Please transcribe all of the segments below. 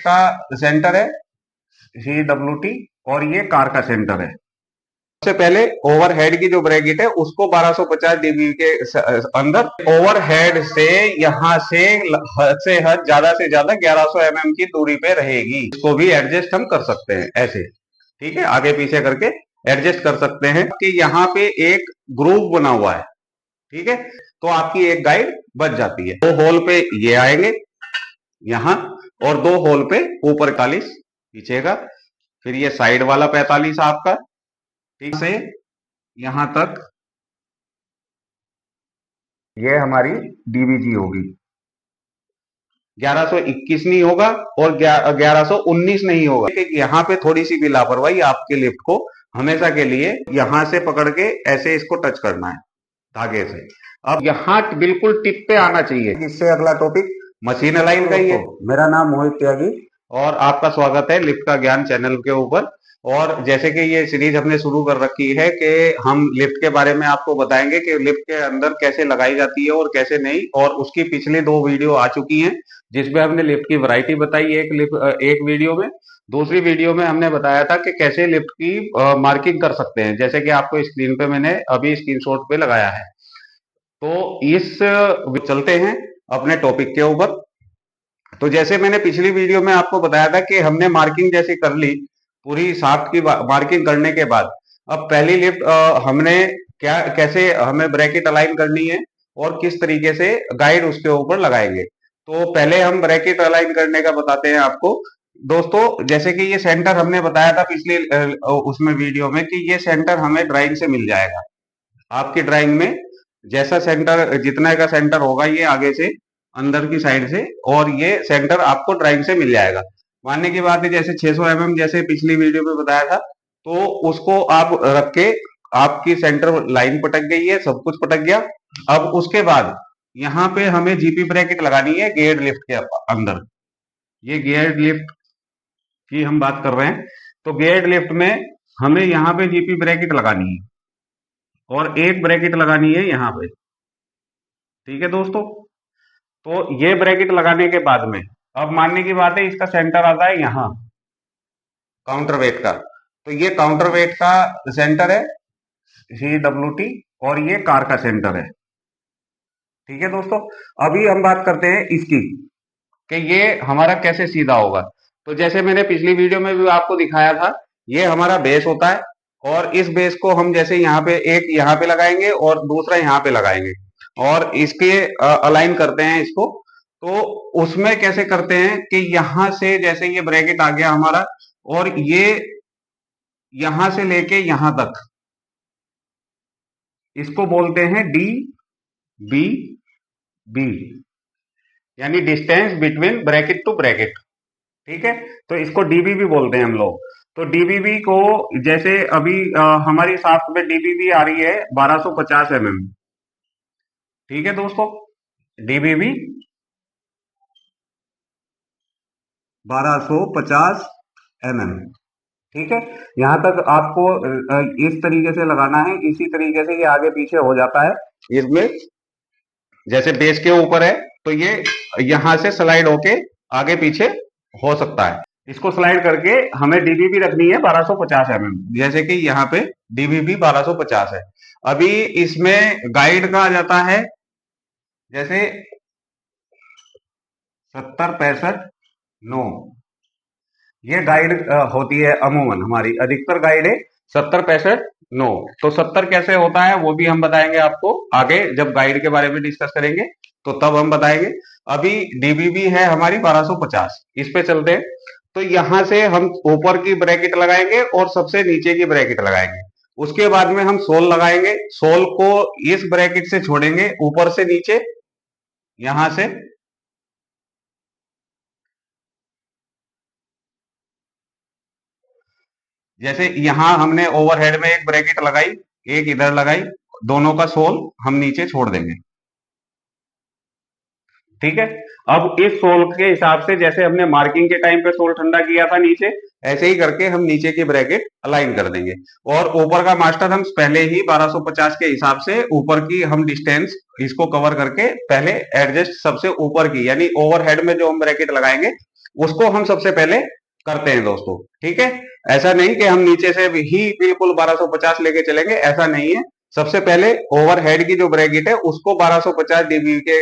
का सेंटर है CWT और ये कार का सेंटर है। सबसे पहले ओवरहेड की जो ब्रैकेट है उसको 1250 डीबी के अंदर, ओवरहेड से यहां से हद से हद ज्यादा से ज्यादा 1100 mm की दूरी पे रहेगी। इसको भी एडजस्ट हम कर सकते हैं ऐसे, ठीक है, आगे पीछे करके एडजस्ट कर सकते हैं कि यहाँ पे एक ग्रूव बना हुआ है, ठीक है, तो आपकी एक गाइड बच जाती है। 2 होल पे ये आएंगे यहां और 2 होल पे ऊपर 45 पीछे का, फिर ये साइड वाला 45 आपका, ठीक से यहां तक ये हमारी डीबीजी होगी। 1121 नहीं होगा और 1119 नहीं होगा। यहाँ पे थोड़ी सी भी लापरवाही आपके लिफ्ट को हमेशा के लिए यहां से पकड़ के ऐसे इसको टच करना है धागे से। अब यहाँ बिल्कुल टिप पे आना चाहिए। इससे अगला टॉपिक मशीन अलाइन का ही है। मेरा नाम मोहित त्यागी और आपका स्वागत है लिफ्ट का ज्ञान चैनल के ऊपर। और जैसे कि ये सीरीज हमने शुरू कर रखी है कि हम लिफ्ट के बारे में आपको बताएंगे कि लिफ्ट के अंदर कैसे लगाई जाती है और कैसे नहीं, और उसकी पिछली 2 वीडियो आ चुकी हैं जिसमें हमने लिफ्ट की वैरायटी बताई एक वीडियो में। दूसरी वीडियो में हमने बताया था कि कैसे लिफ्ट की मार्किंग कर सकते हैं, जैसे कि आपको स्क्रीन पे मैंने अभी स्क्रीनशॉट पे लगाया है। तो इस चलते हैं अपने टॉपिक के ऊपर। तो जैसे मैंने पिछली वीडियो में आपको बताया था कि हमने मार्किंग जैसे कर ली, पूरी शाफ्ट की मार्किंग करने के बाद अब पहली लिफ्ट हमने कैसे हमें ब्रैकेट अलाइन करनी है और किस तरीके से गाइड उसके ऊपर लगाएंगे। तो पहले हम ब्रैकेट अलाइन करने का बताते हैं आपको दोस्तों। जैसे कि ये सेंटर हमने बताया था पिछले उसमें वीडियो में कि ये सेंटर हमें ड्राइंग से मिल जाएगा। आपकी ड्राइंग में जैसा सेंटर, जितना का सेंटर होगा ये आगे से अंदर की साइड से, और ये सेंटर आपको ड्राइंग से मिल जाएगा। मानने की बात है जैसे 600 mm जैसे पिछली वीडियो में बताया था, तो उसको आप रख के आपकी सेंटर लाइन पटक गई है, सब कुछ पटक गया। अब उसके बाद यहाँ पे हमें जीपी ब्रैकेट लगानी है गेयर्ड लिफ्ट के अंदर। ये गेयर्ड लिफ्ट की हम बात कर रहे हैं, तो गेयर्ड लिफ्ट में हमें यहाँ पे जीपी ब्रैकेट लगानी है और एक ब्रैकेट लगानी है यहाँ पे, ठीक है दोस्तों। तो ये ब्रैकेट लगाने के बाद में अब मानने की बात है इसका सेंटर आता है यहाँ काउंटर वेट का, तो ये काउंटर वेट का सेंटर है CWT और ये कार का सेंटर है, ठीक है दोस्तों। अभी हम बात करते हैं इसकी कि ये हमारा कैसे सीधा होगा। तो जैसे मैंने पिछली वीडियो में भी आपको दिखाया था, ये हमारा बेस होता है और इस बेस को हम जैसे यहाँ पे एक यहाँ पे लगाएंगे और दूसरा यहाँ पे लगाएंगे और इसके अलाइन करते हैं इसको। तो उसमें कैसे करते हैं कि यहां से जैसे ये ब्रैकेट आ गया हमारा और ये यहां से लेके यहां तक, इसको बोलते हैं DBB, यानी distance between bracket to bracket, ठीक है। तो इसको डीबीबी बोलते हैं हम लोग। तो डीबीबी को जैसे अभी हमारी शाफ्ट में डीबीबी आ रही है 1250 mm, ठीक है दोस्तों। डीबीबी 1250 mm, ठीक है। यहां तक आपको इस तरीके से लगाना है, इसी तरीके से ये आगे पीछे हो जाता है। इसमें जैसे बेस के ऊपर है तो ये यहां से स्लाइड होके आगे पीछे हो सकता है। इसको स्लाइड करके हमें डीबीबी रखनी है 1250 mm, जैसे कि यहाँ पे डीबीबी 1250 है। अभी इसमें गाइड का आ जाता है जैसे 70 65 9, ये गाइड होती है अमूमन, हमारी अधिकतर गाइड है 70 65 9। तो 70 कैसे होता है वो भी हम बताएंगे आपको आगे, जब गाइड के बारे में डिस्कस करेंगे तो तब हम बताएंगे। अभी डीबीबी है हमारी 1250, इस पे चलते हैं। तो यहां से हम ऊपर की ब्रैकेट लगाएंगे और सबसे नीचे की ब्रैकेट लगाएंगे। उसके बाद में हम सोल लगाएंगे, सोल को इस ब्रैकेट से छोड़ेंगे ऊपर से नीचे, यहां से जैसे यहां हमने ओवरहेड में एक ब्रैकेट लगाई, एक इधर लगाई, दोनों का सोल हम नीचे छोड़ देंगे, ठीक है। अब इस सोल के हिसाब से जैसे हमने मार्किंग के टाइम पे सोल ठंडा किया था नीचे, ऐसे ही करके हम नीचे की ब्रैकेट अलाइन कर देंगे। और ऊपर का मास्टर हम पहले ही 1250 के हिसाब से ऊपर की हम डिस्टेंस इसको कवर करके पहले एडजस्ट सबसे ऊपर की, यानी ओवरहेड में जो हम ब्रैकेट लगाएंगे उसको हम सबसे पहले करते हैं दोस्तों। ठीक है, ऐसा नहीं कि हम नीचे से ही बिल्कुल 1250 लेके चलेंगे, ऐसा नहीं है। सबसे पहले ओवरहेड की जो ब्रैकेट है उसको 1250 डीबी के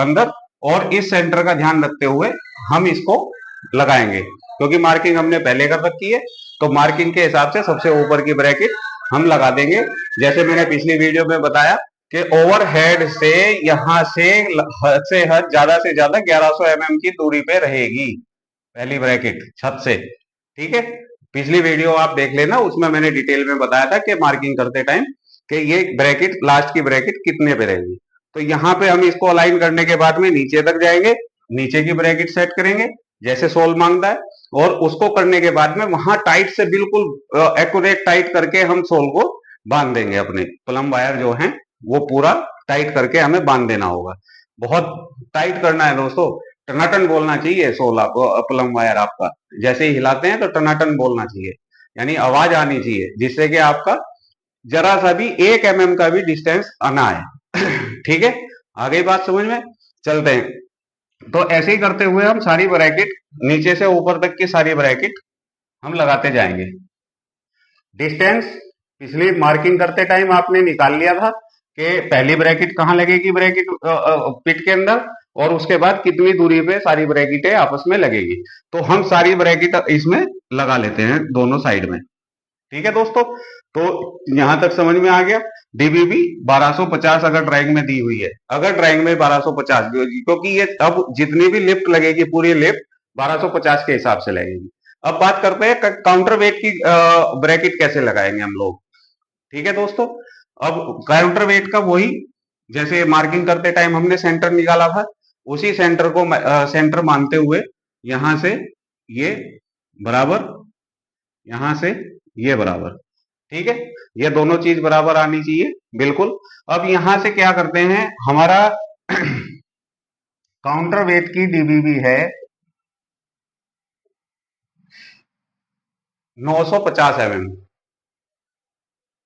अंदर और इस सेंटर का ध्यान रखते हुए हम इसको लगाएंगे, क्योंकि मार्किंग हमने पहले कर रखी है। तो मार्किंग के हिसाब से सबसे ऊपर की ब्रैकेट हम लगा देंगे। जैसे मैंने पिछली वीडियो में बताया कि ओवरहेड से यहां से हद से हद ज्यादा से ज्यादा 1100 mm की दूरी पे रहेगी पहली ब्रैकेट छत से। ठीक है, पिछली वीडियो आप देख लेना, उसमें मैंने डिटेल में बताया था कि मार्किंग करते टाइम कि ये ब्रैकेट लास्ट की ब्रैकेट कितने पे रहेगी। तो यहाँ पे हम इसको अलाइन करने के बाद में नीचे तक जाएंगे, नीचे की ब्रैकेट सेट करेंगे जैसे सोल मांगता है, और उसको करने के बाद में वहां टाइट से बिल्कुल एक्यूरेट टाइट करके हम सोल को बांध देंगे। अपने प्लम वायर जो है वो पूरा टाइट करके हमें बांध देना होगा। बहुत टाइट करना है दोस्तों, टनाटन बोलना चाहिए सोल आपको, प्लम वायर आपका जैसे ही हिलाते हैं तो टनाटन बोलना चाहिए, यानी आवाज आनी चाहिए, जिससे कि आपका जरा सा भी 1 mm का भी डिस्टेंस आना है। ठीक है, आगे बात समझ में, चलते हैं। तो ऐसे ही करते हुए हम सारी ब्रैकेट नीचे से ऊपर तक की सारी ब्रैकेट हम लगाते जाएंगे। डिस्टेंस पिछली मार्किंग करते टाइम आपने निकाल लिया था कि पहली ब्रैकेट कहाँ लगेगी ब्रैकेट पिट के अंदर, और उसके बाद कितनी दूरी पे सारी ब्रैकेटें आपस में लगेगी। तो हम सारी ब्रैकेट इसमें लगा लेते हैं दोनों साइड में। ठीक है दोस्तों, तो यहां तक समझ में आ गया। डीबीबी 1250 अगर ड्राइंग में दी हुई है, अगर ड्राइंग में 1250, क्योंकि ये अब जितनी भी लिफ्ट लगेगी पूरी लिफ्ट 1250 के हिसाब से लगेगी। अब बात करते हैं काउंटर वेट की ब्रैकेट कैसे लगाएंगे हम लोग। ठीक है दोस्तों, अब काउंटर वेट का वही, जैसे मार्किंग करते टाइम हमने सेंटर निकाला था, उसी सेंटर को सेंटर मानते हुए यहां से ये बराबर, यहां से ये बराबर। ठीक है, ये दोनों चीज बराबर आनी चाहिए बिल्कुल। अब यहां से क्या करते हैं, हमारा काउंटर वेट की डीबीबी है 950 mm।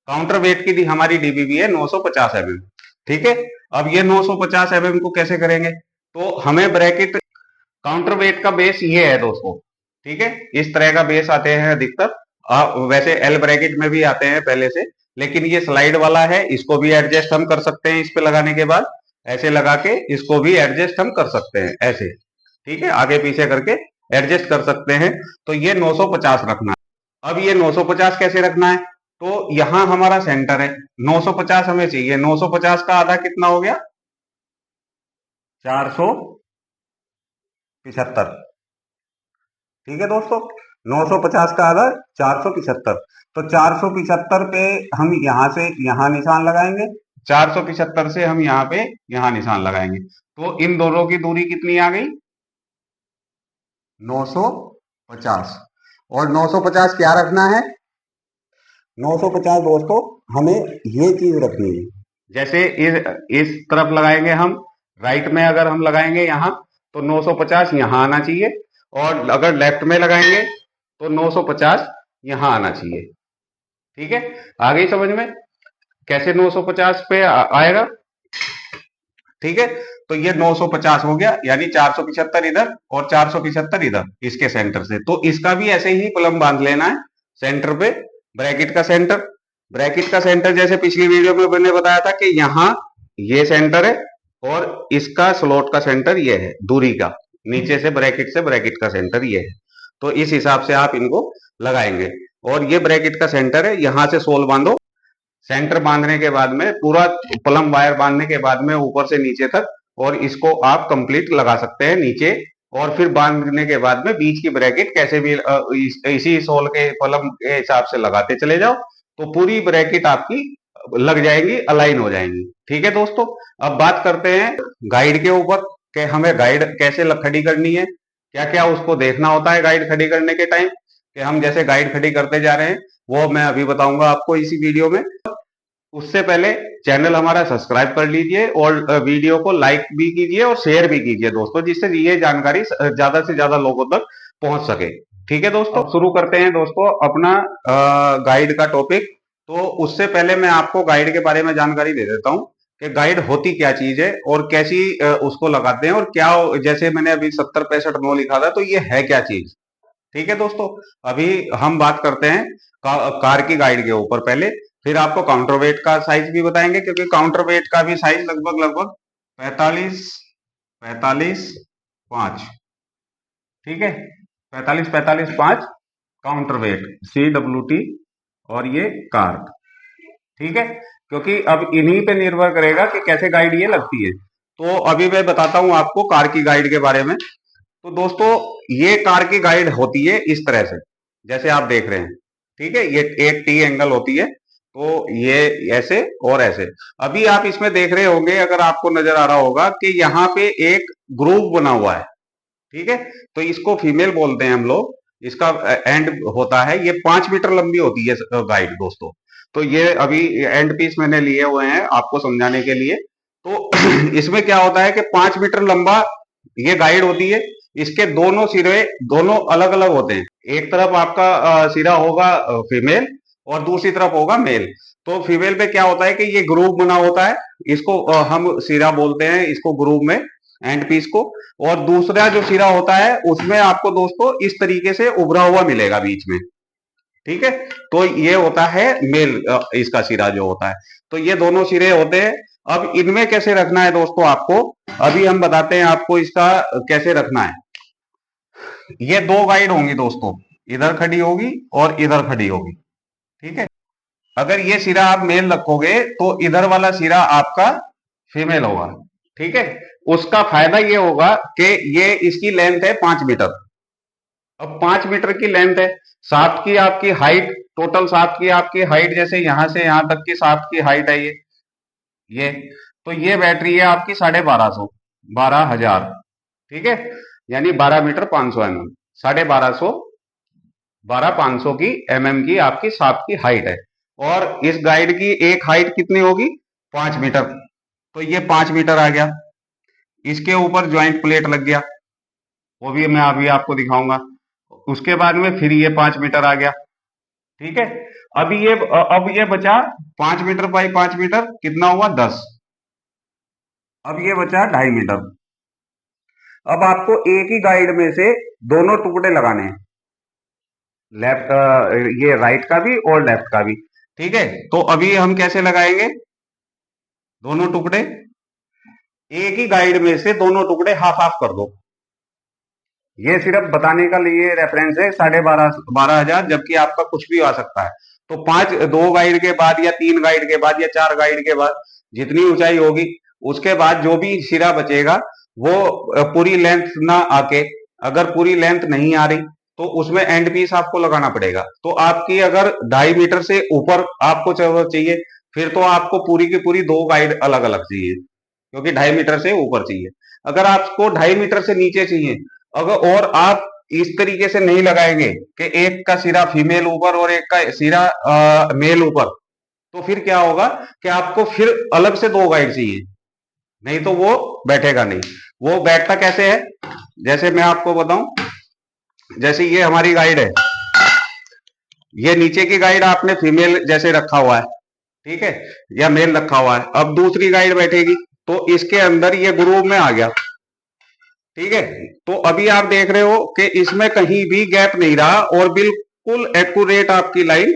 काउंटर वेट की हमारी डीबीबी है 950 mm। ठीक है, अब ये 950 mm को कैसे करेंगे, तो हमें ब्रैकेट काउंटर वेट का बेस ये है दोस्तों। ठीक है, इस तरह का बेस आते हैं अधिकतर, वैसे एल ब्रैकेट में भी आते हैं पहले से, लेकिन ये स्लाइड वाला है, इसको भी एडजस्ट हम कर सकते हैं। इस पे लगाने के बाद ऐसे लगा के इसको भी एडजस्ट हम कर सकते हैं ऐसे। ठीक है, आगे पीछे करके एडजस्ट कर सकते हैं। तो ये 950 रखना है। अब ये 950 कैसे रखना है, तो यहां हमारा सेंटर है, 950 हमें चाहिए। 950 का आधा कितना हो गया, 475। ठीक है दोस्तों, 950 का आधा 475। तो 475 पे हम यहां से यहां निशान लगाएंगे, 475 से हम यहां पे यहां निशान लगाएंगे। तो इन दोनों की दूरी कितनी आ गई, 950। और 950 क्या रखना है, 950 दोस्तों हमें ये चीज रखनी है। जैसे इस तरफ लगाएंगे हम, राइट में अगर हम लगाएंगे यहां, तो 950 यहां आना चाहिए, और अगर लेफ्ट में लगाएंगे तो 950 यहां आना चाहिए। ठीक है, आ गई समझ में कैसे 950 पे आएगा। ठीक है, तो ये 950 हो गया, यानी 475 इधर और 475 इधर इसके सेंटर से। तो इसका भी ऐसे ही प्लम बांध लेना है सेंटर पे, ब्रैकेट का सेंटर। ब्रैकेट का सेंटर जैसे पिछली वीडियो में मैंने बताया था कि यहाँ ये सेंटर है, और इसका स्लॉट का सेंटर ये है दूरी का, नीचे से ब्रैकेट का सेंटर ये है। तो इस हिसाब से आप इनको लगाएंगे, और ये ब्रैकेट का सेंटर है, यहां से सोल बांधो। सेंटर बांधने के बाद में पूरा प्लम वायर बांधने के बाद में ऊपर से नीचे तक, और इसको आप कंप्लीट लगा सकते हैं नीचे। और फिर बांधने के बाद में बीच की ब्रैकेट कैसे भी इसी सोल के प्लम के हिसाब से लगाते चले जाओ, तो पूरी ब्रैकेट आपकी लग जाएगी, अलाइन हो जाएंगी। ठीक है दोस्तों, अब बात करते हैं गाइड के ऊपर कि हमें गाइड कैसे खड़ी करनी है, क्या क्या उसको देखना होता है गाइड खड़ी करने के टाइम। कि हम जैसे गाइड खड़ी करते जा रहे हैं वो मैं अभी बताऊंगा आपको इसी वीडियो में। उससे पहले चैनल हमारा सब्सक्राइब कर लीजिए, और वीडियो को लाइक भी कीजिए और शेयर भी कीजिए दोस्तों, जिससे ये जानकारी ज्यादा से ज्यादा लोगों तक पहुंच सके। ठीक है दोस्तों, शुरू करते हैं दोस्तों अपना गाइड का टॉपिक। तो उससे पहले मैं आपको गाइड के बारे में जानकारी दे देता हूं कि गाइड होती क्या चीज है और कैसी उसको लगाते हैं और क्या, जैसे मैंने अभी 70 65 9 लिखा था, तो ये है क्या चीज। ठीक है दोस्तों, अभी हम बात करते हैं कार की गाइड के ऊपर पहले, फिर आपको काउंटर वेट का साइज भी बताएंगे, क्योंकि काउंटर वेट का भी साइज लगभग लगभग 45 45 5। ठीक है, 45 45 5 काउंटर वेट CWT और ये कार। ठीक है, क्योंकि अब इन्हीं पे निर्भर करेगा कि कैसे गाइड ये लगती है। तो अभी मैं बताता हूं आपको कार की गाइड के बारे में। तो दोस्तों, ये कार की गाइड होती है इस तरह से, जैसे आप देख रहे हैं। ठीक है, ये एक टी एंगल होती है, तो ये ऐसे और ऐसे। अभी आप इसमें देख रहे होंगे, अगर आपको नजर आ रहा होगा कि यहाँ पे एक ग्रूव बना हुआ है। ठीक है, तो इसको फीमेल बोलते हैं हम लोग। इसका एंड होता है, ये 5 मीटर लंबी होती है गाइड दोस्तों। तो ये अभी एंड पीस मैंने लिए हुए हैं आपको समझाने के लिए। तो इसमें क्या होता है कि 5 मीटर लंबा ये गाइड होती है। इसके दोनों सिरे दोनों अलग अलग होते हैं। एक तरफ आपका सिरा होगा फीमेल और दूसरी तरफ होगा मेल। तो फीमेल पे क्या होता है कि ये ग्रूव बना होता है, इसको हम सिरा बोलते हैं, इसको ग्रूव में एंड पीस को। और दूसरा जो सिरा होता है उसमें आपको दोस्तों इस तरीके से उभरा हुआ मिलेगा बीच में। ठीक है, तो ये होता है मेल, इसका सिरा जो होता है। तो ये दोनों सिरे होते हैं। अब इनमें कैसे रखना है दोस्तों आपको, अभी हम बताते हैं आपको इसका कैसे रखना है। ये दो गाइड होंगी दोस्तों, इधर खड़ी होगी और इधर खड़ी होगी। ठीक है, अगर ये सिरा आप मेल रखोगे तो इधर वाला सिरा आपका फीमेल होगा। ठीक है, उसका फायदा ये होगा कि ये इसकी लेंथ है 5 मीटर। अब 5 मीटर की लेंथ है, सात की आपकी हाइट, टोटल सात की आपकी हाइट, जैसे यहां से यहां तक की सात की हाइट है ये तो ये बैटरी है आपकी 1250, 12,000। ठीक है, यानी 12 मीटर 500 mm, 1250, 12,500 की की आपकी सात की हाइट है। और इस गाइड की एक हाइट कितनी होगी, 5 मीटर। तो ये 5 मीटर आ गया। इसके ऊपर ज्वाइंट प्लेट लग गया, वो भी मैं अभी आपको दिखाऊंगा। उसके बाद में फिर ये 5 मीटर आ गया। ठीक है, अब ये बचा 5 मीटर बाई 5 मीटर, कितना हुआ 10। अब ये बचा 2.5 मीटर। अब आपको एक ही गाइड में से दोनों टुकड़े लगाने हैं, लेफ्ट, ये राइट का भी और लेफ्ट का भी। ठीक है, तो अभी हम कैसे लगाएंगे दोनों टुकड़े, एक ही गाइड में से दोनों टुकड़े हाफ हाफ कर दो। ये सिर्फ बताने का लिए रेफरेंस है, 12,500 जबकि आपका कुछ भी आ सकता है। तो पांच, दो गाइड के बाद या तीन गाइड के बाद या चार गाइड के बाद जितनी ऊंचाई होगी, उसके बाद जो भी सिरा बचेगा वो पूरी लेंथ ना आके, अगर पूरी लेंथ नहीं आ रही तो उसमें एंड पीस आपको लगाना पड़ेगा। तो आपकी अगर 2.5 मीटर से ऊपर आपको चाहिए, फिर तो आपको पूरी की पूरी दो गाइड अलग अलग चाहिए, क्योंकि 2.5 मीटर से ऊपर चाहिए। अगर आपको 2.5 मीटर से नीचे चाहिए, अगर और आप इस तरीके से नहीं लगाएंगे कि एक का सिरा फीमेल ऊपर और एक का सिरा मेल ऊपर, तो फिर क्या होगा कि आपको फिर अलग से दो गाइड चाहिए, नहीं तो वो बैठेगा नहीं। वो बैठता कैसे है, जैसे मैं आपको बताऊं, जैसे ये हमारी गाइड है, ये नीचे की गाइड आपने फीमेल जैसे रखा हुआ है, ठीक है, या मेल रखा हुआ है। अब दूसरी गाइड बैठेगी तो इसके अंदर ये ग्रूव में आ गया। ठीक है, तो अभी आप देख रहे हो कि इसमें कहीं भी गैप नहीं रहा और बिल्कुल एक्यूरेट आपकी लाइन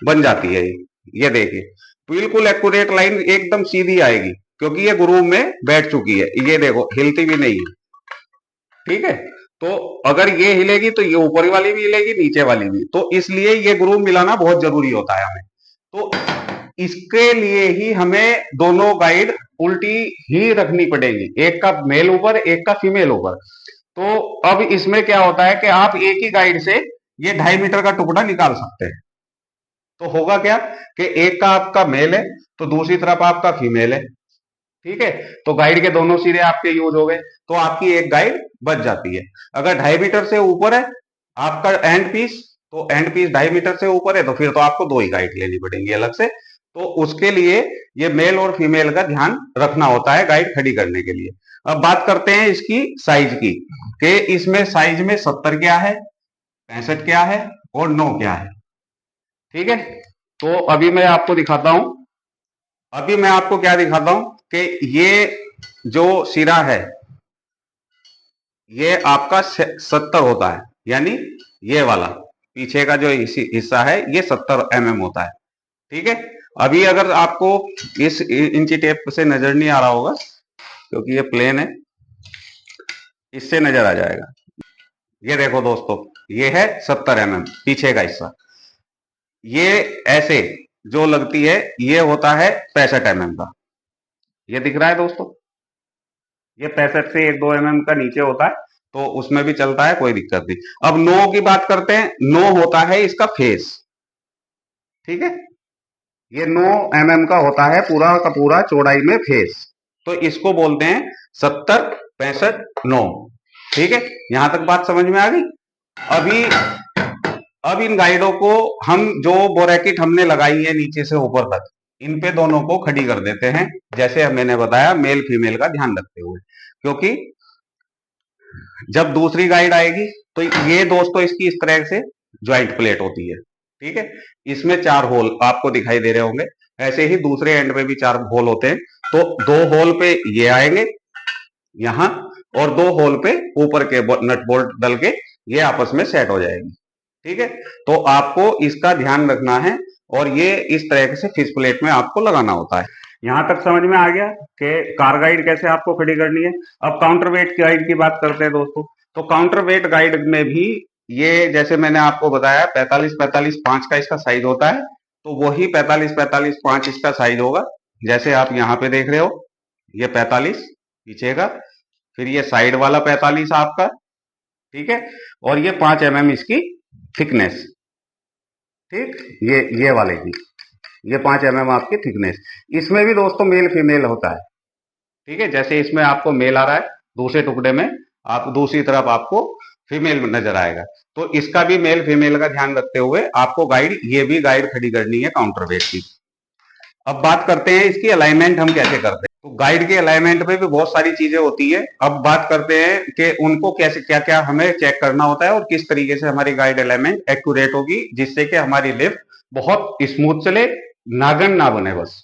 बन जाती है। ये देखिए, बिल्कुल एक्यूरेट लाइन एकदम सीधी आएगी, क्योंकि ये ग्रूव में बैठ चुकी है। ये देखो, हिलती भी नहीं है। ठीक है, तो अगर ये हिलेगी तो ये ऊपर वाली भी हिलेगी, नीचे वाली भी। तो इसलिए ये ग्रूव मिलाना बहुत जरूरी होता है हमें। तो इसके लिए ही हमें दोनों गाइड उल्टी ही रखनी पड़ेगी, एक का मेल ऊपर एक का फीमेल ऊपर। तो अब इसमें क्या होता है कि आप एक ही गाइड से ये 2.5 मीटर का टुकड़ा निकाल सकते हैं। तो होगा क्या कि एक का आपका मेल है तो दूसरी तरफ आपका फीमेल है। ठीक है, तो गाइड के दोनों सिरे आपके यूज हो गए, तो आपकी एक गाइड बच जाती है। अगर 2.5 मीटर से ऊपर है आपका एंड पीस, तो एंड पीस 2.5 मीटर से ऊपर है तो फिर तो आपको दो ही गाइड लेनी पड़ेंगी अलग से। तो उसके लिए ये मेल और फीमेल का ध्यान रखना होता है गाइड खड़ी करने के लिए। अब बात करते हैं इसकी साइज की, कि इसमें साइज में 70 क्या है, 65 क्या है और 9 क्या है। ठीक है, तो अभी मैं आपको दिखाता हूं, अभी मैं आपको क्या दिखाता हूं, कि ये जो सिरा है ये आपका 70 होता है, यानी ये वाला पीछे का जो हिस्सा है ये 70 mm होता है। ठीक है, अभी अगर आपको इस इंची टेप से नजर नहीं आ रहा होगा क्योंकि ये प्लेन है, इससे नजर आ जाएगा। ये देखो दोस्तों, ये है 70 mm पीछे का हिस्सा। ये ऐसे जो लगती है ये होता है 65 mm का। ये दिख रहा है दोस्तों, ये 65 से 1-2 mm का नीचे होता है, तो उसमें भी चलता है, कोई दिक्कत नहीं। अब नो की बात करते हैं। नो होता है इसका फेस। ठीक है, ये 9 mm का होता है पूरा का पूरा चौड़ाई में फेस, तो इसको बोलते हैं 70, 65, 9। ठीक है, यहां तक बात समझ में आ गई। अभी अब इन गाइडों को हम जो बोरैकेट हमने लगाई है नीचे से ऊपर तक, इन पे दोनों को खड़ी कर देते हैं, जैसे मैंने बताया मेल फीमेल का ध्यान रखते हुए, क्योंकि जब दूसरी गाइड आएगी तो ये दोस्तों इसकी इस तरह से ज्वाइंट प्लेट होती है। ठीक है, इसमें 4 होल आपको दिखाई दे रहे होंगे, ऐसे ही दूसरे एंड पे भी 4 होल होते हैं। तो 2 होल पे ये आएंगे यहां, और 2 होल पे ऊपर के नट बोल्ट डल के ये आपस में सेट हो जाएगी। ठीक है, तो आपको इसका ध्यान रखना है, और ये इस तरह से फिक्स प्लेट में आपको लगाना होता है। यहां तक समझ में आ गया कि कार गाइड कैसे आपको खड़ी करनी है। अब काउंटर वेट गाइड की बात करते हैं दोस्तों। तो काउंटर वेट गाइड में भी ये जैसे मैंने आपको बताया 45-45-5 का इसका साइज होता है, तो वही 45-45-5 इसका साइज होगा। जैसे आप यहाँ पे देख रहे हो, ये 45 पीछे का, फिर ये साइड वाला 45 आपका। ठीक है, और ये 5 mm इसकी थिकनेस। ठीक, ये वाले की ये 5 mm आपकी थिकनेस। इसमें भी दोस्तों मेल फीमेल होता है। ठीक है, जैसे इसमें आपको मेल आ रहा है, दूसरे टुकड़े में आप दूसरी तरफ आपको फीमेल नजर आएगा, तो इसका भी मेल फीमेल का ध्यान रखते हुए आपको गाइड, ये भी गाइड खड़ी करनी है काउंटर वेट की। अब बात करते हैं इसकी अलाइनमेंट हम कैसे करते हैं। तो गाइड के अलाइनमेंट में भी बहुत सारी चीजें होती है। अब बात करते हैं कि उनको कैसे क्या क्या हमें चेक करना होता है, और किस तरीके से हमारी गाइड अलाइनमेंट एक्यूरेट होगी, जिससे कि हमारी लिफ्ट बहुत स्मूथ चले, नागन ना बने। बस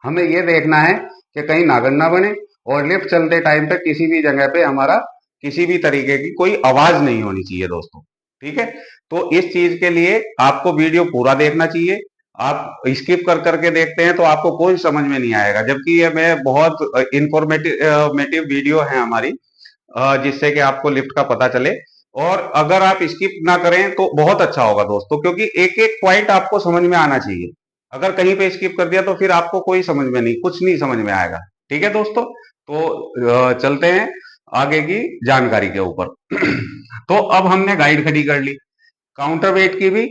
हमें ये देखना है कि कहीं नागन ना बने, और लिफ्ट चलते टाइम पे किसी भी जगह पे हमारा किसी भी तरीके की कोई आवाज नहीं होनी चाहिए दोस्तों। ठीक है, तो इस चीज के लिए आपको वीडियो पूरा देखना चाहिए। आप स्किप कर करके देखते हैं तो आपको कोई समझ में नहीं आएगा, जबकि ये मैं बहुत इंफॉर्मेटिव वीडियो है हमारी, जिससे कि आपको लिफ्ट का पता चले। और अगर आप स्किप ना करें तो बहुत अच्छा होगा दोस्तों, क्योंकि एक एक पॉइंट आपको समझ में आना चाहिए। अगर कहीं पे स्किप कर दिया तो फिर आपको कोई समझ में नहीं, कुछ नहीं समझ में आएगा। ठीक है दोस्तों, तो चलते हैं आगे की जानकारी के ऊपर। तो अब हमने गाइड खड़ी कर ली, काउंटर वेट की भी,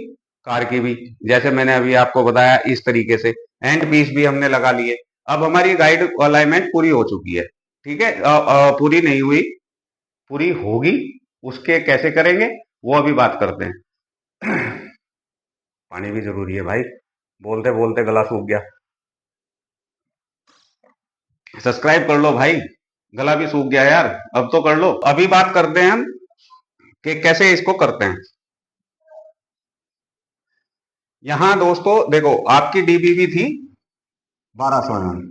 कार की भी, जैसे मैंने अभी आपको बताया इस तरीके से। एंड पीस भी हमने लगा लिए। अब हमारी गाइड अलाइनमेंट पूरी हो चुकी है। ठीक है, पूरी नहीं हुई, पूरी होगी, उसके कैसे करेंगे वो अभी बात करते हैं। पानी भी जरूरी है भाई, बोलते बोलते गला सूख गया। सब्सक्राइब कर लो भाई, गला भी सूख गया यार, अब तो कर लो। अभी बात करते हैं हम कि कैसे इसको करते हैं। यहां दोस्तों देखो, आपकी डीबीबी थी 1200 mm।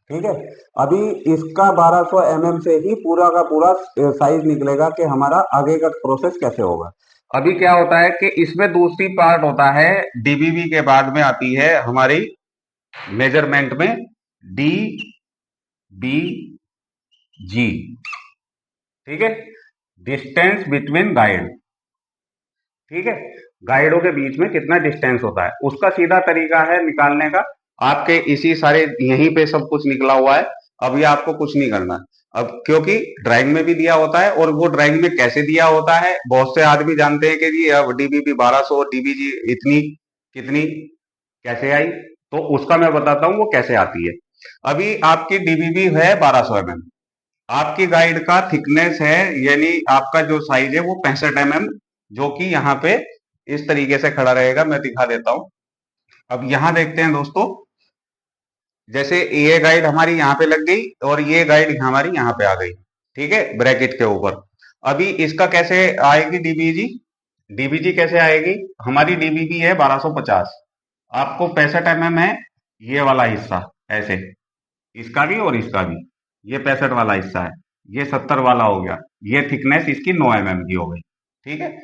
ठीक है, अभी इसका 1200 mm से ही पूरा का पूरा साइज निकलेगा कि हमारा आगे का प्रोसेस कैसे होगा। अभी क्या होता है कि इसमें दूसरी पार्ट होता है, डीबीबी के बाद में आती है हमारी मेजरमेंट में डी बी जी। ठीक है, डिस्टेंस बिटवीन गाइड। ठीक है, गाइडों के बीच में कितना डिस्टेंस होता है, उसका सीधा तरीका है निकालने का। आपके इसी सारे यहीं पे सब कुछ निकला हुआ है। अभी आपको कुछ नहीं करना, अब क्योंकि ड्राइंग में भी दिया होता है, और वो ड्राइंग में कैसे दिया होता है, बहुत से आदमी जानते हैं कि जी अब डीबीबी 1200, डीबीजी इतनी कितनी कैसे आई, तो उसका मैं बताता हूं वो कैसे आती है। अभी आपकी डीबीबी है 1200 mm, आपकी गाइड का थिकनेस है, यानी आपका जो साइज है वो 65 mm, जो कि यहाँ पे इस तरीके से खड़ा रहेगा। मैं दिखा देता हूं। अब यहां देखते हैं दोस्तों, जैसे ये गाइड हमारी यहाँ पे लग गई, और ये गाइड हमारी यहाँ पे आ गई। ठीक है, ब्रैकेट के ऊपर। अभी इसका कैसे आएगी डीबीजी, डीबीजी कैसे आएगी, हमारी डीबीबी है 1250, आपको 65 mm है ये वाला हिस्सा, ऐसे इसका भी और इसका भी। ये 65 वाला हिस्सा है, ये 70 वाला हो गया, ये थिकनेस इसकी 9 mm की हो गई। ठीक है,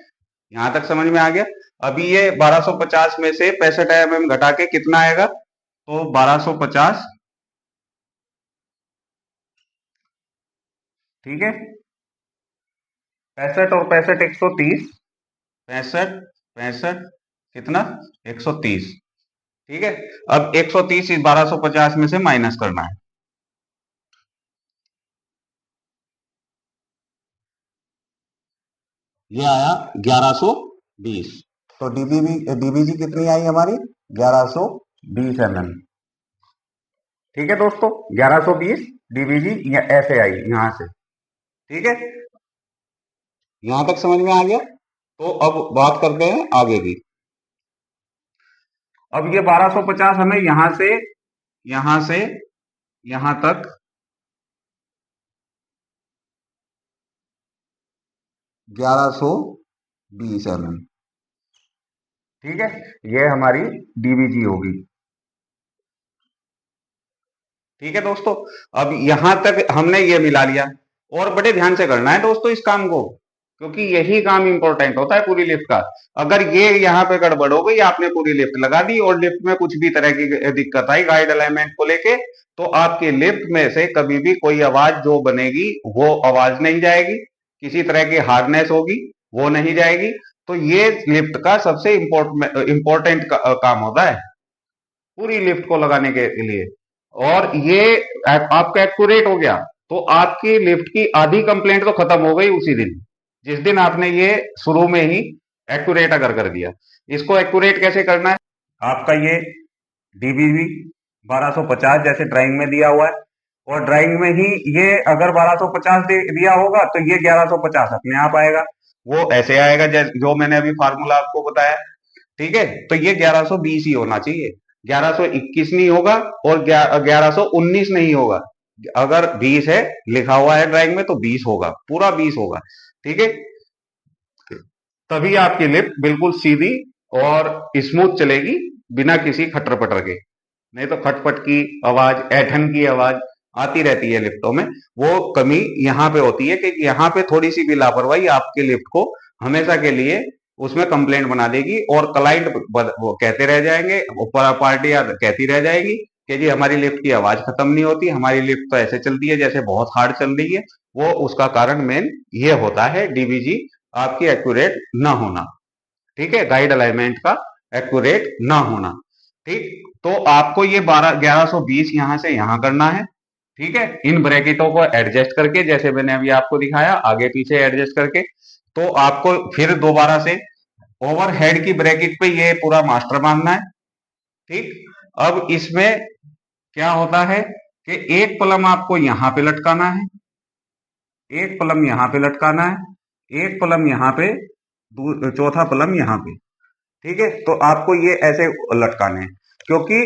यहां तक समझ में आ गया। अभी ये 1250 में से 65 mm घटा के कितना आएगा, तो 1250, ठीक है, 65 और 65 130, 65 65 कितना, 130। ठीक है, अब 130 इस 1250 में से माइनस करना है। ये आया 1120। तो डीबीजी कितनी आई हमारी, 1120 mm। ठीक है दोस्तों, 1120 डीबीजी ऐसे आई यहां से। ठीक है, यहां तक समझ में आ गया। तो अब बात करते हैं आगे की। अब ये 1250 हमें यहां से यहां तक 1120 mm। ठीक है, ये हमारी डीबीजी होगी। ठीक है दोस्तों, अब यहां तक हमने ये मिला लिया, और बड़े ध्यान से करना है दोस्तों इस काम को, क्योंकि यही काम इंपॉर्टेंट होता है पूरी लिफ्ट का। अगर ये यहाँ पे गड़बड़ हो गई, आपने पूरी लिफ्ट लगा दी और लिफ्ट में कुछ भी तरह की दिक्कत आई गाइड अलाइनमेंट को लेके, तो आपकी लिफ्ट में से कभी भी कोई आवाज जो बनेगी वो आवाज नहीं जाएगी, किसी तरह की हार्डनेस होगी वो नहीं जाएगी। तो ये लिफ्ट का सबसे इंपॉर्टेंट काम होता है पूरी लिफ्ट को लगाने के लिए। और ये आपका एक्यूरेट हो गया, तो आपकी लिफ्ट की आधी कंप्लेंट तो खत्म हो गई उसी दिन, जिस दिन आपने ये शुरू में ही एक्यूरेट अगर कर दिया। इसको एक्यूरेट कैसे करना है, आपका ये डीबीबी 1250 जैसे ड्राइंग में दिया हुआ है, और ड्राइंग में ही ये अगर 1250 दिया होगा तो ये 1150 अपने आप आएगा, वो ऐसे आएगा जो मैंने अभी फार्मूला आपको बताया। ठीक है, तो ये 1120 ही होना चाहिए, 1121 नहीं होगा और 1119 नहीं होगा। अगर 20 है लिखा हुआ है ड्राइंग में तो 20 होगा, पूरा 20 होगा। ठीक है, तभी आपकी लिफ्ट बिल्कुल सीधी और स्मूथ चलेगी, बिना किसी खटर पटर के। नहीं तो खटपट की आवाज, ऐठन की आवाज आती रहती है लिफ्टों में। वो कमी यहाँ पे होती है कि यहाँ पे थोड़ी सी भी लापरवाही आपके लिफ्ट को हमेशा के लिए उसमें कंप्लेंट बना देगी, और क्लाइंट वो कहते रह जाएंगे, ऊपर पार्टियां कहती रह जाएगी कि जी हमारी लिफ्ट की आवाज खत्म नहीं होती, हमारी लिफ्ट तो ऐसे चलती है जैसे बहुत हार्ड चल रही है। वो उसका कारण मेन ये होता है डीबीजी आपकी एक्यूरेट ना होना। ठीक है, गाइड अलाइनमेंट का एक्यूरेट ना होना। ठीक, तो आपको ये 1120 यहां से यहां करना है। ठीक है, इन ब्रैकेटों को एडजस्ट करके, जैसे मैंने अभी आपको दिखाया आगे पीछे एडजस्ट करके। तो आपको फिर दोबारा से ओवरहेड की ब्रैकेट पे ये पूरा मास्टर मानना है। ठीक, अब इसमें क्या होता है कि एक प्लम आपको यहां पे लटकाना है, एक प्लम यहां पे लटकाना है, एक प्लम यहां पे, चौथा प्लम यहां पे। ठीक है, तो आपको ये ऐसे लटकाने हैं, क्योंकि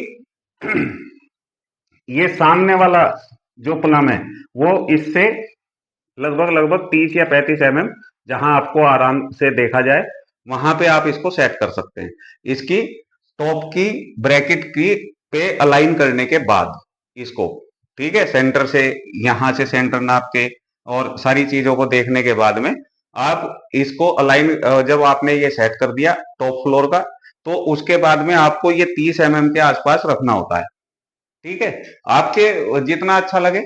ये सामने वाला जो प्लम है वो इससे लगभग लगभग 30 या 35 mm, जहां आपको आराम से देखा जाए वहां पे आप इसको सेट कर सकते हैं। इसकी टॉप की ब्रैकेट की पे अलाइन करने के बाद इसको, ठीक है, सेंटर से, यहां से सेंटर नाप के और सारी चीजों को देखने के बाद में आप इसको अलाइन, जब आपने ये सेट कर दिया टॉप फ्लोर का, तो उसके बाद में आपको ये 30 mm के आसपास रखना होता है। ठीक है, आपके जितना अच्छा लगे,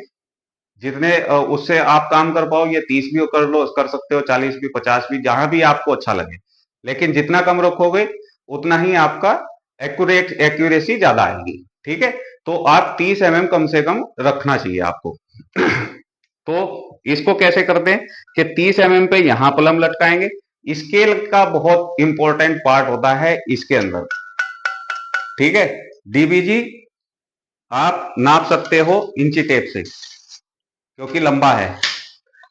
जितने उससे आप काम कर पाओ, ये 30 भी कर लो, कर सकते हो 40 भी, 50 भी, जहां भी आपको अच्छा लगे। लेकिन जितना कम रखोगे उतना ही आपका एक्यूरेसी ज्यादा आएगी। ठीक है, तो आप 30 mm कम से कम रखना चाहिए आपको। तो इसको कैसे करते हैं कि 30 mm पे यहां प्लम लटकाएंगे। स्केल का बहुत इंपॉर्टेंट पार्ट होता है इसके अंदर। ठीक है, डीबीजी आप नाप सकते हो इंची टेप से, क्योंकि लंबा है।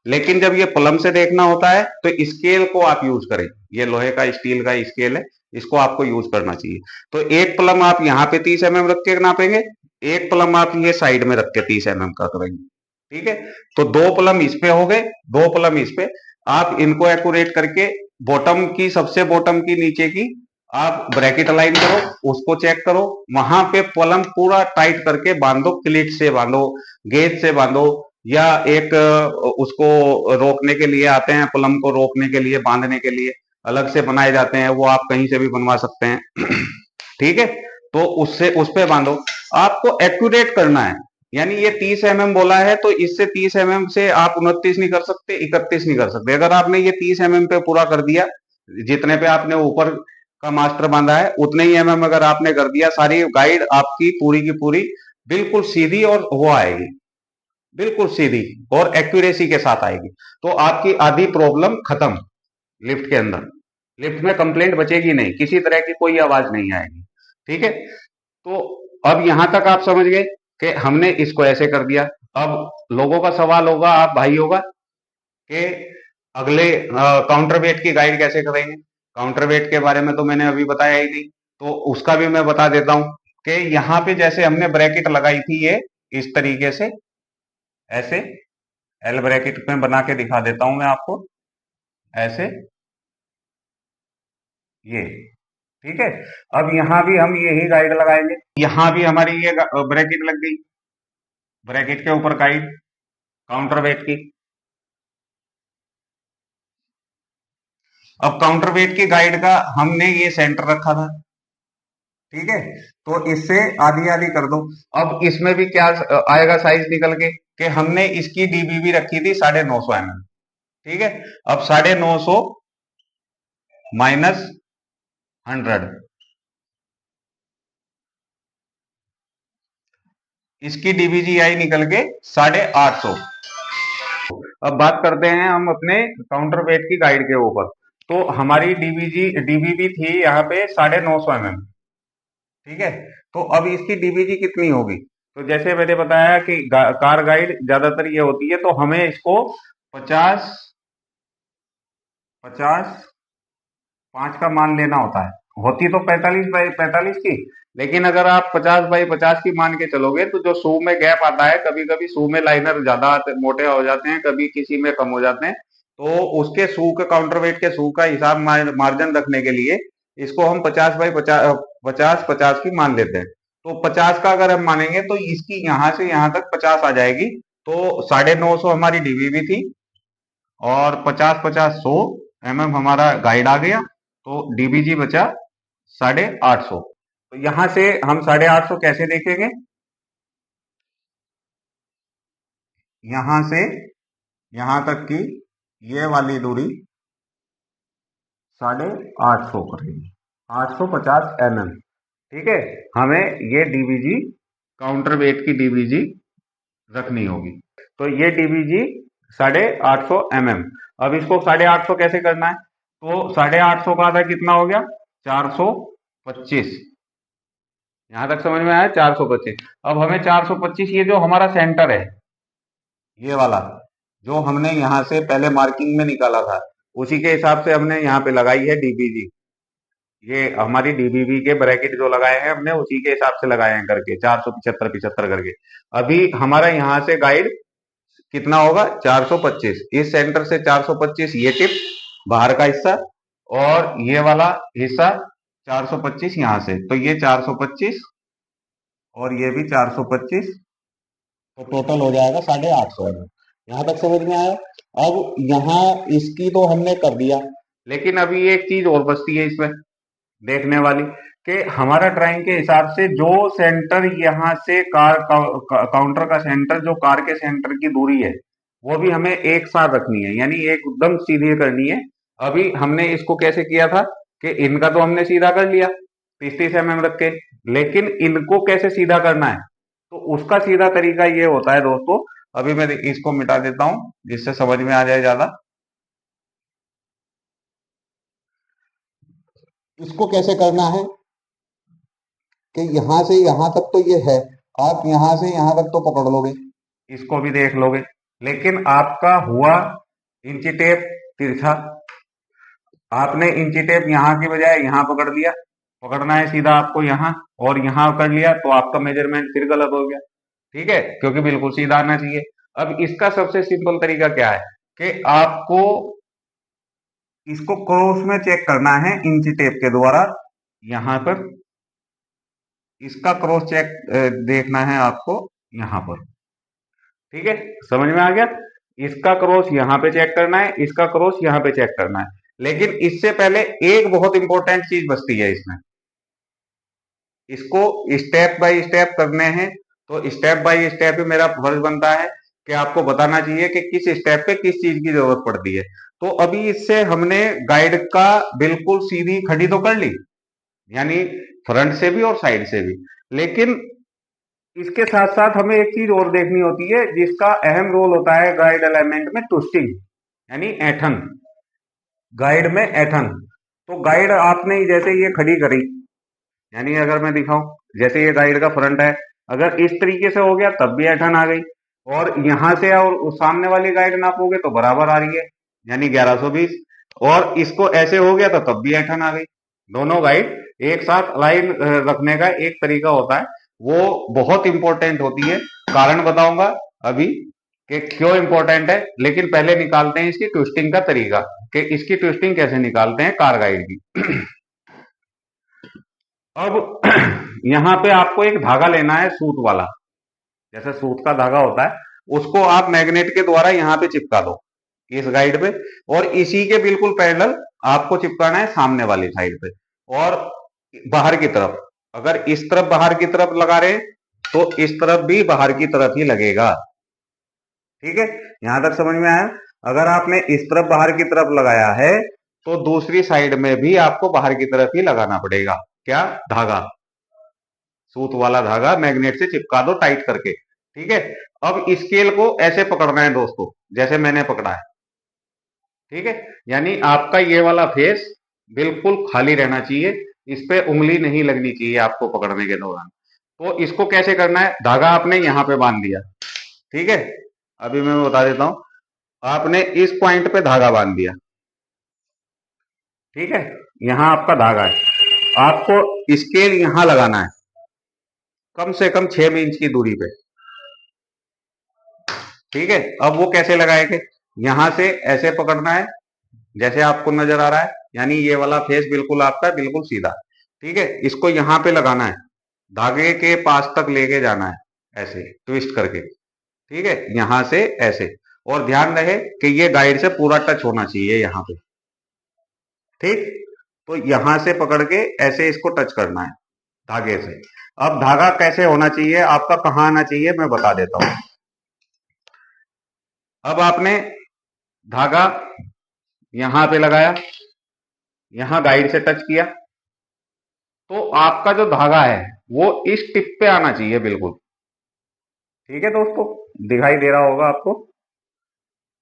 लेकिन जब ये प्लम से देखना होता है तो स्केल को आप यूज करें, ये लोहे का स्टील का स्केल है, इसको आपको यूज करना चाहिए। तो एक प्लम आप यहाँ पे 30 mm रख के नापेंगे, एक प्लम आप ये साइड में रख के 30 mm का करेंगे। ठीक है, तो दो प्लम इस पे हो गए, दो प्लम इस पे। आप इनको एक्यूरेट करके बॉटम की, सबसे बॉटम की नीचे की आप ब्रैकेट अलाइन करो, उसको चेक करो, वहां पे पलम पूरा टाइट करके बांधो, क्लिट से बांधो, गेज से बांधो, या एक उसको रोकने के लिए आते हैं, पलम को रोकने के लिए, बांधने के लिए अलग से बनाए जाते हैं, वो आप कहीं से भी बनवा सकते हैं। ठीक है, तो उससे उस पे बांधो। आपको एक्यूरेट करना है, यानी ये 30 mm बोला है तो इससे 30 mm से आप 29 नहीं कर सकते, 31 नहीं कर सकते। अगर आपने ये 30 mm पे पूरा कर दिया, जितने पे आपने ऊपर का मास्टर बांधा है उतने ही अगर आपने कर दिया, सारी गाइड आपकी पूरी की पूरी बिल्कुल सीधी और वो आएगी, बिल्कुल सीधी और एक्यूरेसी के साथ आएगी। तो आपकी आधी प्रॉब्लम खत्म। लिफ्ट के अंदर, लिफ्ट में कंप्लेंट बचेगी नहीं, किसी तरह की कोई आवाज नहीं आएगी। ठीक है, तो अब यहां तक आप समझ गए कि हमने इसको ऐसे कर दिया। अब लोगों का सवाल होगा, आप भाई होगा, कि अगले काउंटर वेट की गाइड कैसे करेंगे। काउंटर वेट के बारे में तो मैंने अभी बताया ही नहीं, तो उसका भी मैं बता देता हूं कि यहाँ पे जैसे हमने ब्रैकेट लगाई थी, ये इस तरीके से ऐसे एल ब्रैकेट में बना के दिखा देता हूं मैं आपको, ऐसे ये। ठीक है, अब यहां भी हम यही गाइड लगाएंगे, यहां भी हमारी ये ब्रैकेट लग गई, ब्रैकेट के ऊपर गाइड काउंटर वेट की। अब काउंटर वेट की गाइड का हमने ये सेंटर रखा था, ठीक है, तो इससे आधी आधी कर दो। अब इसमें भी क्या आएगा साइज निकल के, कि हमने इसकी डीबीबी रखी थी 950 mm। ठीक है, अब 950 माइनस 100, इसकी डीबीजी आई निकल के 850। अब बात करते हैं हम अपने काउंटर वेट की गाइड के ऊपर। तो हमारी डीबीबी थी यहाँ पे 950 mm। ठीक है, तो अब इसकी डीबीजी कितनी होगी, तो जैसे मैंने बताया कि कार गाइड ज्यादातर ये होती है, तो हमें इसको 50 50 5 का मान लेना होता है। होती तो 45 बाई 45 की, लेकिन अगर आप 50 बाई 50 की मान के चलोगे तो जो शू में गैप आता है, कभी कभी शू में लाइनर ज्यादा मोटे हो जाते हैं, कभी किसी में कम हो जाते हैं, तो उसके शू के काउंटर वेट के शू का हिसाब मार्जिन रखने के लिए इसको हम 50 बाई 50 की मान लेते हैं। तो 50 का अगर हम मानेंगे तो इसकी यहां से यहां तक 50 आ जाएगी। तो 950 हमारी डीवीबी थी, और 50 50 100 mm हमारा गाइड आ गया, तो डीबीजी बचा 850। तो यहां से हम 850 कैसे देखेंगे, यहां से यहां तक की ये वाली दूरी 850 करेंगे, 850 mm। ठीक है, हमें ये डीबीजी काउंटर वेट की डीबीजी रखनी होगी। तो ये डीबीजी 850 mm। अब इसको 850 कैसे करना है, तो 850 का आधा कितना हो गया, 425। यहां तक समझ में आया, 425। अब हमें 425, ये जो हमारा सेंटर है, ये वाला जो हमने यहां से पहले मार्किंग में निकाला था, उसी के हिसाब से हमने यहाँ पे लगाई है डीबीजी। ये हमारी डीबीबी के ब्रैकेट जो लगाए हैं हमने उसी के हिसाब से लगाए हैं करके, 475 75 करके। अभी हमारा यहाँ से गाइड कितना होगा, 425। इस सेंटर से 425, ये टिप बाहर का हिस्सा, और ये वाला हिस्सा 425 यहां से, तो ये 425 और ये भी 425, तो टोटल हो जाएगा 850 में। यहां तक समझ में आया। अब यहाँ इसकी तो हमने कर दिया, लेकिन अभी एक चीज और बचती है इसमें देखने वाली, कि हमारा ड्राइंग के हिसाब से जो सेंटर यहाँ से काउंटर का सेंटर, जो कार के सेंटर की दूरी है, वो भी हमें एक साथ रखनी है, यानी एकदम सीधी करनी है। अभी हमने इसको कैसे किया था, कि इनका तो हमने सीधा कर लिया 30 30 mm रख के, लेकिन इनको कैसे सीधा करना है, तो उसका सीधा तरीका ये होता है दोस्तों। अभी मैं इसको मिटा देता हूं जिससे समझ में आ जाए ज्यादा। इसको कैसे करना है, कि यहां से यहां तक तो ये है, आप यहां से यहां तक तो पकड़ लोगे, इसको भी देख लोगे, लेकिन आपका हुआ इंची टेप तिरछा, आपने इंची टेप यहाँ की बजाय यहाँ पकड़ लिया, पकड़ना है सीधा आपको यहाँ, और यहाँ कर लिया, तो आपका मेजरमेंट फिर गलत हो गया। ठीक है, क्योंकि बिल्कुल सीधा आना चाहिए। अब इसका सबसे सिंपल तरीका क्या है, कि आपको इसको क्रॉस में चेक करना है इंची टेप के द्वारा, यहां पर इसका क्रॉस चेक देखना है आपको यहां पर। ठीक है, समझ में आ गया। इसका क्रॉस यहां पे चेक करना है, इसका क्रॉस यहां पे चेक करना है। लेकिन इससे पहले एक बहुत इंपॉर्टेंट चीज बचती है इसमें, इसको स्टेप बाय स्टेप करने हैं। तो स्टेप बाय स्टेप ही मेरा फर्ज बनता है कि आपको बताना चाहिए कि किस स्टेप पे किस चीज की जरूरत पड़ती है। तो अभी इससे हमने गाइड का बिल्कुल सीधी खड़ी तो कर ली, यानी फ्रंट से भी और साइड से भी। लेकिन इसके साथ साथ हमें एक चीज और देखनी होती है जिसका अहम रोल होता है गाइड अलाइनमेंट में, ट्विस्टिंग, यानी ऐठन। गाइड में ऐठन, तो गाइड आपने जैसे ये खड़ी करी, यानी अगर मैं दिखाऊं, जैसे ये गाइड का फ्रंट है, अगर इस तरीके से हो गया तब भी ऐठन आ गई, और यहां से और उस सामने वाली गाइड नापोगे तो बराबर आ रही है, यानी 1120। और इसको ऐसे हो गया तो तब भी ऐठन आ गई। दोनों गाइड एक साथ लाइन रखने का एक तरीका होता है, वो बहुत इंपॉर्टेंट होती है। कारण बताऊंगा अभी कि क्यों इंपॉर्टेंट है, लेकिन पहले निकालते हैं इसकी ट्विस्टिंग का तरीका, कि इसकी ट्विस्टिंग कैसे निकालते हैं कार गाइड की। अब यहां पे आपको एक धागा लेना है सूत वाला, जैसे सूत का धागा होता है, उसको आप मैग्नेट के द्वारा यहां पे चिपका दो इस गाइड पे, और इसी के बिल्कुल पैरेलल आपको चिपकाना है सामने वाली साइड पे और बाहर की तरफ। अगर इस तरफ बाहर की तरफ लगा रहे हैं तो इस तरफ भी बाहर की तरफ ही लगेगा। ठीक है, यहां तक समझ में आया। अगर आपने इस तरफ बाहर की तरफ लगाया है तो दूसरी साइड में भी आपको बाहर की तरफ ही लगाना पड़ेगा। क्या? धागा, सूत वाला धागा मैग्नेट से चिपका दो टाइट करके। ठीक है, अब स्केल को ऐसे पकड़ना है दोस्तों, जैसे मैंने पकड़ा है। ठीक है, यानी आपका ये वाला फेस बिल्कुल खाली रहना चाहिए, इस पे उंगली नहीं लगनी चाहिए आपको पकड़ने के दौरान। तो इसको कैसे करना है, धागा आपने यहां पे बांध दिया। ठीक है, अभी मैं बता देता हूं। आपने इस पॉइंट पे धागा बांध दिया। ठीक है, यहां आपका धागा है, आपको स्केल यहां लगाना है कम से कम 6 इंच की दूरी पे। ठीक है, अब वो कैसे लगाएंगे, यहां से ऐसे पकड़ना है जैसे आपको नजर आ रहा है, यानी ये वाला फेस बिल्कुल आपका बिल्कुल सीधा। ठीक है, इसको यहां पे लगाना है, धागे के पास तक लेके जाना है ऐसे ट्विस्ट करके। ठीक है, यहां से ऐसे, और ध्यान रहे कि ये गाइड से पूरा टच होना चाहिए यहां पे। ठीक, तो यहां से पकड़ के ऐसे इसको टच करना है धागे से। अब धागा कैसे होना चाहिए आपका, कहां आना चाहिए, मैं बता देता हूं। अब आपने धागा यहां पे लगाया, यहां गाइड से टच किया, तो आपका जो धागा है वो इस टिप पे आना चाहिए बिल्कुल। ठीक है दोस्तों, दिखाई दे रहा होगा आपको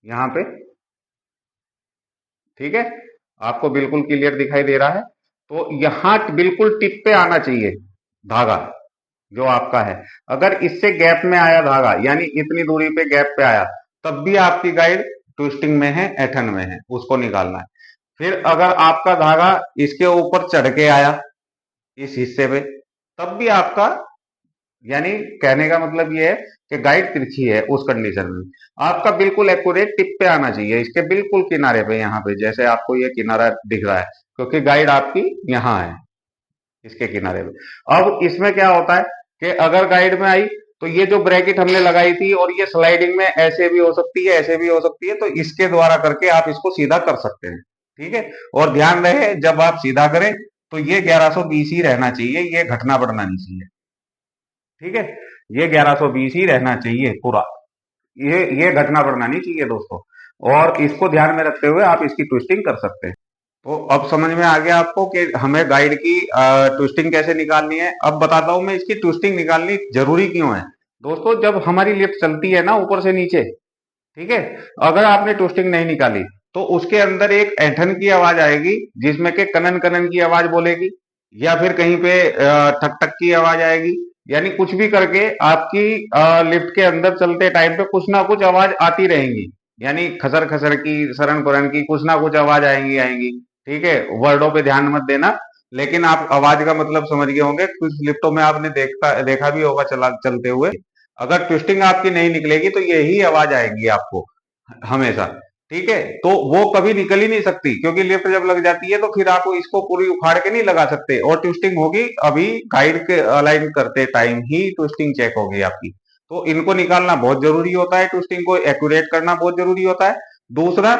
यहां पे। ठीक है, आपको बिल्कुल क्लियर दिखाई दे रहा है। तो यहां बिल्कुल टिप पे आना चाहिए धागा जो आपका है। अगर इससे गैप में आया धागा, यानी इतनी दूरी पे गैप पे आया, तब भी आपकी गाइड ट्विस्टिंग में है, ऐठन में है, उसको निकालना है। फिर अगर आपका धागा इसके ऊपर चढ़ के आया इस हिस्से पे, तब भी आपका, यानी कहने का मतलब ये है कि गाइड तिरछी है, उस कंडीशन में आपका बिल्कुल एक्यूरेट टिप पे आना चाहिए, इसके बिल्कुल किनारे पे, यहाँ पे जैसे आपको ये किनारा दिख रहा है, क्योंकि गाइड आपकी यहाँ है इसके किनारे पे। अब इसमें क्या होता है कि अगर गाइड में आई तो ये जो ब्रैकेट हमने लगाई थी, और ये स्लाइडिंग में ऐसे भी हो सकती है, ऐसे भी हो सकती है, तो इसके द्वारा करके आप इसको सीधा कर सकते हैं। ठीक है, और ध्यान रहे जब आप सीधा करें तो ये 1120 ही रहना चाहिए, ये घटना बढ़ना नहीं चाहिए। ठीक है, ये 1120 ही रहना चाहिए पूरा, ये घटना बढ़ना नहीं चाहिए दोस्तों। और इसको ध्यान में रखते हुए आप इसकी ट्विस्टिंग कर सकते हैं। तो अब समझ में आ गया आपको कि हमें गाइड की ट्विस्टिंग कैसे निकालनी है। अब बताता हूं मैं इसकी ट्विस्टिंग निकालनी जरूरी क्यों है। दोस्तों, जब हमारी लिफ्ट चलती है ना ऊपर से नीचे, ठीक है, अगर आपने ट्विस्टिंग नहीं निकाली तो उसके अंदर एक ऐंठन की आवाज आएगी, जिसमें के कनन कनन की आवाज बोलेगी, या फिर कहीं पे ठक ठक की आवाज आएगी, यानी कुछ भी करके आपकी लिफ्ट के अंदर चलते टाइम पे कुछ ना कुछ आवाज आती रहेंगी, यानी खसर खसर की, सरन पुरन की, कुछ ना कुछ आवाज आएंगी आएंगी। ठीक है, वर्डों पे ध्यान मत देना, लेकिन आप आवाज का मतलब समझ गए होंगे। कुछ लिफ्टों में आपने देखा भी होगा चलते हुए। अगर ट्विस्टिंग आपकी नहीं निकलेगी तो यही आवाज आएगी आपको हमेशा। ठीक है, तो वो कभी निकल ही नहीं सकती, क्योंकि लिफ्ट जब लग जाती है तो फिर आप इसको पूरी उखाड़ के नहीं लगा सकते, और ट्विस्टिंग होगी अभी गाइड के अलाइन करते टाइम ही ट्विस्टिंग चेक होगी आपकी। तो इनको निकालना बहुत जरूरी होता है, ट्विस्टिंग को एक्यूरेट करना बहुत जरूरी होता है। दूसरा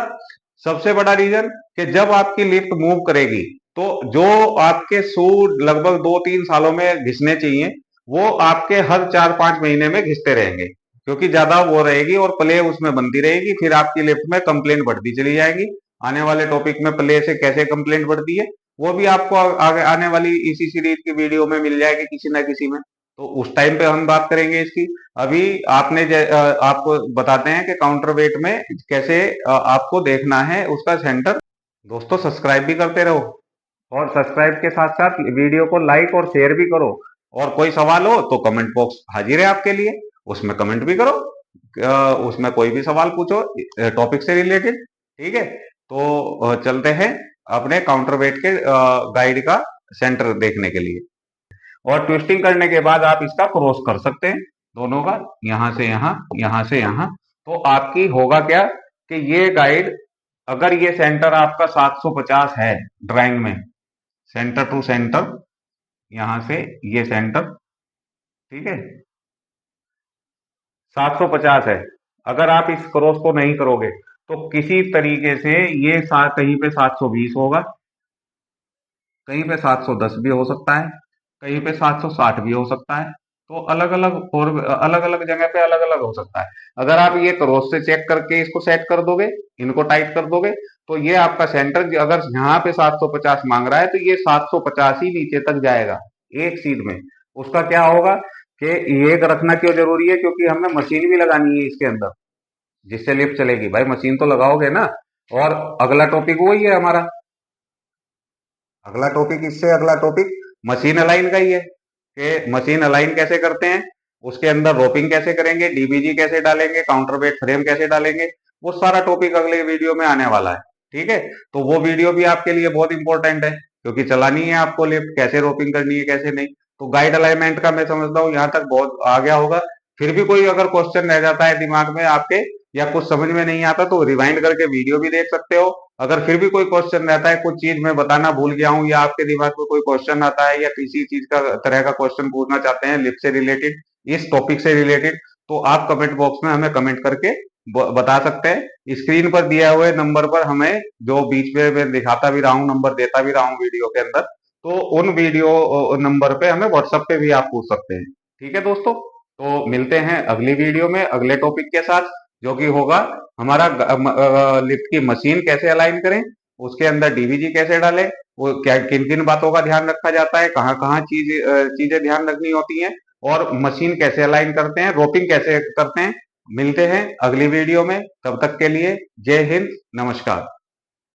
सबसे बड़ा रीजन कि जब आपकी लिफ्ट मूव करेगी तो जो आपके शू लगभग 2-3 सालों में घिसने चाहिए, वो आपके हर 4-5 महीने में घिसते रहेंगे, क्योंकि ज्यादा वो रहेगी और प्ले उसमें बनती रहेगी, फिर आपकी लिफ्ट में कंप्लेंट बढ़ती चली जाएगी। आने वाले टॉपिक में प्ले से कैसे कंप्लेंट बढ़ती है वो भी आपको आगे आने वाली इसी सीरीज की वीडियो में मिल जाएगी किसी ना किसी में, तो उस टाइम पे हम बात करेंगे इसकी। अभी आपको बताते हैं कि काउंटर वेट में कैसे आपको देखना है उसका सेंटर। दोस्तों सब्सक्राइब भी करते रहो, और सब्सक्राइब के साथ साथ वीडियो को लाइक और शेयर भी करो, और कोई सवाल हो तो कमेंट बॉक्स हाजिर है आपके लिए, उसमें कमेंट भी करो, उसमें कोई भी सवाल पूछो टॉपिक से रिलेटेड। ठीक है, तो चलते हैं अपने काउंटर वेट के गाइड का सेंटर देखने के लिए। और ट्विस्टिंग करने के बाद आप इसका क्रॉस कर सकते हैं दोनों का, यहां से यहां, यहां से यहां। तो आपकी होगा क्या कि ये गाइड, अगर ये सेंटर आपका 750 है ड्राइंग में, सेंटर टू सेंटर, यहां से ये सेंटर, ठीक है, 750 है। अगर आप इस क्रॉस को नहीं करोगे तो किसी तरीके से ये कहीं पे 720 होगा, कहीं पे 710 भी हो सकता है, कहीं पे 760 भी हो सकता है। तो अलग अलग, और अलग अलग जगह पे अलग अलग हो सकता है। अगर आप ये क्रॉस से चेक करके इसको सेट कर दोगे, इनको टाइट कर दोगे, तो ये आपका सेंटर अगर यहाँ पे 750 मांग रहा है तो ये 750 ही नीचे तक जाएगा एक सीध में। उसका क्या होगा कि ये रखना क्यों जरूरी है, क्योंकि हमें मशीन भी लगानी है इसके अंदर जिससे लिफ्ट चलेगी। भाई मशीन तो लगाओगे ना। और अगला टॉपिक वही है हमारा, अगला टॉपिक, इससे अगला टॉपिक मशीन अलाइन का ही है कि मशीन अलाइन कैसे करते हैं, उसके अंदर रोपिंग कैसे करेंगे, डीबीजी कैसे डालेंगे, काउंटर वेट फ्रेम कैसे डालेंगे, वो सारा टॉपिक अगले वीडियो में आने वाला है। ठीक है, तो वो वीडियो भी आपके लिए बहुत इंपॉर्टेंट है, क्योंकि चलानी है आपको लिफ्ट, कैसे रोपिंग करनी है कैसे नहीं। तो गाइड अलाइनमेंट का मैं समझता हूँ यहाँ तक बहुत आ गया होगा। फिर भी कोई अगर क्वेश्चन रह जाता है दिमाग में आपके, या कुछ समझ में नहीं आता, तो रिवाइंड करके वीडियो भी देख सकते हो। अगर फिर भी कोई क्वेश्चन रहता है, कुछ चीज मैं बताना भूल गया हूँ, या आपके दिमाग में कोई क्वेश्चन आता है, या किसी चीज का तरह का क्वेश्चन पूछना चाहते हैं लिफ्ट से रिलेटेड, इस टॉपिक से रिलेटेड, तो आप कमेंट बॉक्स में हमें कमेंट करके बता सकते हैं। स्क्रीन पर दिया हुए नंबर पर हमें, जो बीच में मैं दिखाता भी रहा हूँ, नंबर देता भी रहा हूँ वीडियो के अंदर, तो उन वीडियो नंबर पे हमें व्हाट्सएप पे भी आप पूछ सकते हैं। ठीक है दोस्तों, तो मिलते हैं अगली वीडियो में अगले टॉपिक के साथ, जो कि होगा हमारा लिफ्ट की मशीन कैसे अलाइन करें, उसके अंदर डीवीजी कैसे डालें, वो क्या किन किन बातों का ध्यान रखा जाता है, कहाँ कहाँ चीजें ध्यान रखनी होती हैं, और मशीन कैसे अलाइन करते हैं, रोपिंग कैसे करते हैं। मिलते हैं अगली वीडियो में, तब तक के लिए जय हिंद, नमस्कार।